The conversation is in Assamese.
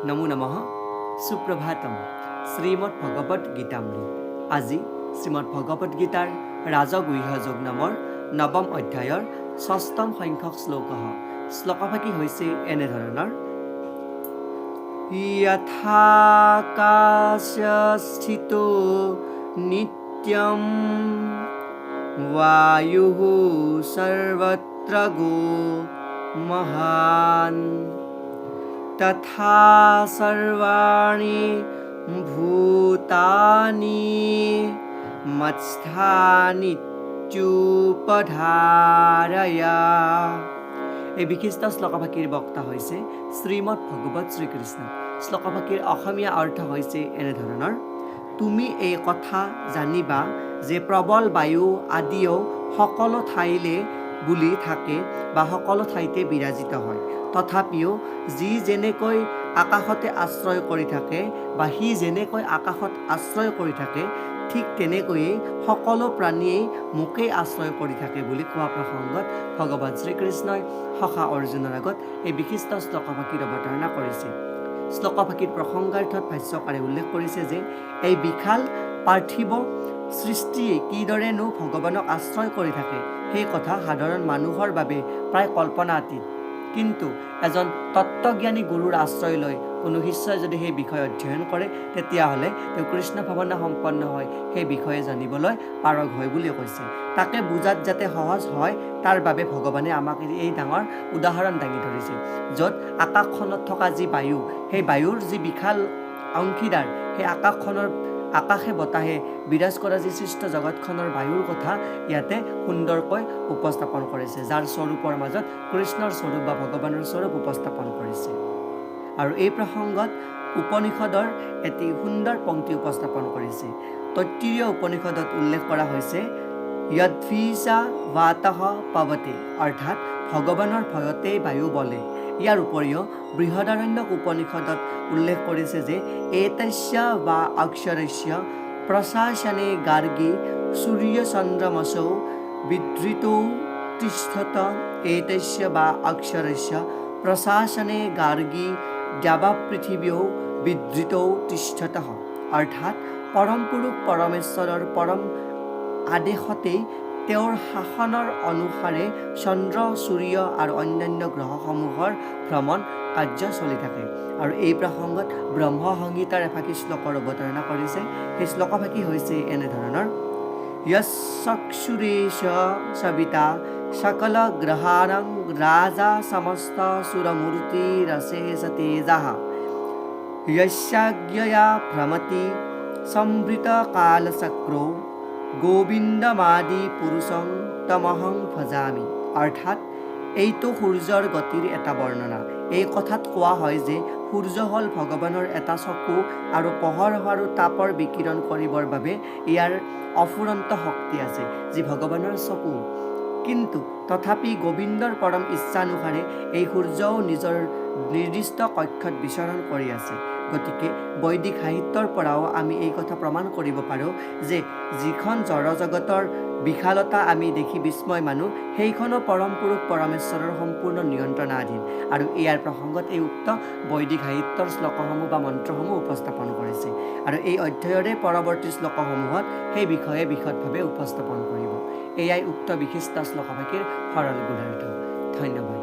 নমো নমঃ সুপ্ৰভাতম শ্ৰীমদ্ ভগবত গীতামৃত। আজি শ্ৰীমদ্ ভগবত গীতাৰ ৰাজগুহ্যযোগ নামৰ নৱম অধ্যায়ৰ ষষ্ঠম সংখ্যক শ্লোকভাগী হৈছে এনেধৰণৰ। যথাকাশস্থিতো নিত্যম বায়ুঃ সৰ্বত্ৰ গো মহান তথা সৰ্বাণি ভূতানি মৎস্থানিত্যুপধাৰয়া। এই বিশিষ্ট শ্লোকভাগীৰ বক্তা হৈছে শ্ৰীমৎ ভগৱত শ্ৰীকৃষ্ণ। শ্লোকভাগীৰ অসমীয়া অৰ্থ হৈছে এনেধৰণৰ। তুমি এই কথা জানিবা যে প্ৰবল বায়ু আদিও সকলো ঠাইলে বুলি থাকে বা সকলো ঠাইতে বিৰাজিত হয়। তথাপিও যি যেনেকৈ আকাশতে আশ্ৰয় কৰি থাকে বা সি যেনেকৈ আকাশত আশ্ৰয় কৰি থাকে, ঠিক তেনেকৈয়ে সকলো প্ৰাণীয়েই মোকেই আশ্ৰয় কৰি থাকে বুলি কোৱা প্ৰসংগত ভগৱান শ্ৰীকৃষ্ণই সখা অৰ্জুনৰ আগত এই বিশিষ্ট শ্লোকভাগীৰ অৱতাৰণা কৰিছে। শ্লোকভাগীৰ প্ৰসংগাৰ্থত ভাষ্যকাৰে উল্লেখ কৰিছে যে এই বিশাল পাৰ্থিৱ সৃষ্টিয়ে কিদৰেনো ভগৱানক আশ্ৰয় কৰি থাকে সেই কথা সাধাৰণ মানুহৰ বাবে প্ৰায় কল্পনাতীত। কিন্তু এজন তত্ত্বজ্ঞানী গুৰুৰ আশ্ৰয় লৈ কোনো শিষ্যই যদি সেই বিষয়ে অধ্যয়ন কৰে, তেতিয়াহ'লে তেওঁ কৃষ্ণ ভাৱনা সম্পন্ন হয় সেই বিষয়ে জানিবলৈ পাৰগ হয় বুলি কৈছে। তাকে বুজাত যাতে সহজ হয় তাৰ বাবে ভগৱানে আমাক এই ডাঙৰ উদাহৰণ দাঙি ধৰিছে, য'ত আকাশখনত থকা যি বায়ু, সেই বায়ুৰ যি বিশাল অংশীদাৰ, সেই আকাশে বতাহে বিৰাজ কৰা যি সৃষ্ট জগতখনৰ বায়ুৰ কথা ইয়াতে সুন্দৰকৈ উপস্থাপন কৰিছে, যাৰ স্বৰূপৰ মাজত কৃষ্ণৰ স্বৰূপ বা ভগৱানৰ স্বৰূপ উপস্থাপন কৰিছে। আৰু এই প্ৰসংগত উপনিষদৰ এটি সুন্দৰ পংক্তি উপস্থাপন কৰিছে। তৈত্তিৰীয় উপনিষদত উল্লেখ কৰা হৈছে য়দ্ভিষা ৱাতঃ পৱতে, অৰ্থাৎ ভগৱানৰ ভয়তেই বায়ু বলে। ইয়াৰ উপৰিও বৃহদাৰণ্যক উপনিষদত উল্লেখ কৰিছে যে এতস্য বা অক্ষৰস্য প্ৰশাসনে গাৰ্গী সূৰ্য চন্দ্ৰমসৌ বিধৃতৌ তিষ্ঠত। এতস্য বা অক্ষৰস্য প্ৰশাসনে গাৰ্গী দ্যাৱাপৃথিৱীও বিধৃতৌ তিষ্ঠতঃ, অৰ্থাৎ পৰম পুৰুষ পৰমেশ্বৰৰ পৰম আদেশতেই তেওঁৰ শাসনৰ অনুসাৰে চন্দ্ৰ, সূৰ্য আৰু অন্যান্য গ্ৰহসমূহৰ ভ্ৰমণ কাৰ্য চলি থাকে। আৰু এই প্ৰসংগত ব্ৰহ্ম সংহিতাৰ এফাকি শ্লোকৰ অৱতাৰণা কৰিছে। সেই শ্লোকভাগী হৈছে এনেধৰণৰ। যচ্চক্ষুৰেষ সবিতা সকল গ্ৰহাণং ৰাজা সমস্ত সুৰমূৰ্তিৰশেষ তেজঃ যস্যাজ্ঞয়া ভ্ৰমতি সম্ভৃত কালচক্ৰো গোবিন্দমাদি পুৰুষং তমহং ভজামি। অৰ্থাৎ এইটো সূৰ্যৰ গতিৰ এটা বৰ্ণনা। এই কথাত কোৱা হয় যে সূৰ্য হ'ল ভগৱানৰ এটা চকু আৰু পোহৰ আৰু তাপৰ বিকিৰণ কৰিবৰ বাবে ইয়াৰ অফুৰন্ত শক্তি আছে, যি ভগৱানৰ চকু। কিন্তু তথাপি গোবিন্দৰ পৰম ইচ্ছানুসাৰে এই সূৰ্যও নিজৰ নিৰ্দিষ্ট কক্ষত বিচৰণ কৰি আছে। গতিকে বৈদিক সাহিত্যৰ পৰাও আমি এই কথা প্ৰমাণ কৰিব পাৰোঁ যে যিখন জড়জগতৰ বিশালতা আমি দেখি বিস্ময় মানো, সেইখনো পৰম পুৰুষ পৰমেশ্বৰৰ সম্পূৰ্ণ নিয়ন্ত্ৰণাধীন। আৰু ইয়াৰ প্ৰসংগত এই উক্ত বৈদিক সাহিত্যৰ শ্লোকসমূহ বা মন্ত্ৰসমূহ উপস্থাপন কৰিছে। আৰু এই অধ্যায়ৰে পৰৱৰ্তী শ্লোকসমূহত সেই বিষয়ে বিশদভাৱে উপস্থাপন কৰিব। এয়াই উক্ত বিশিষ্ট শ্লোকভাগীৰ সৰল গুণাৰ্থ। ধন্যবাদ।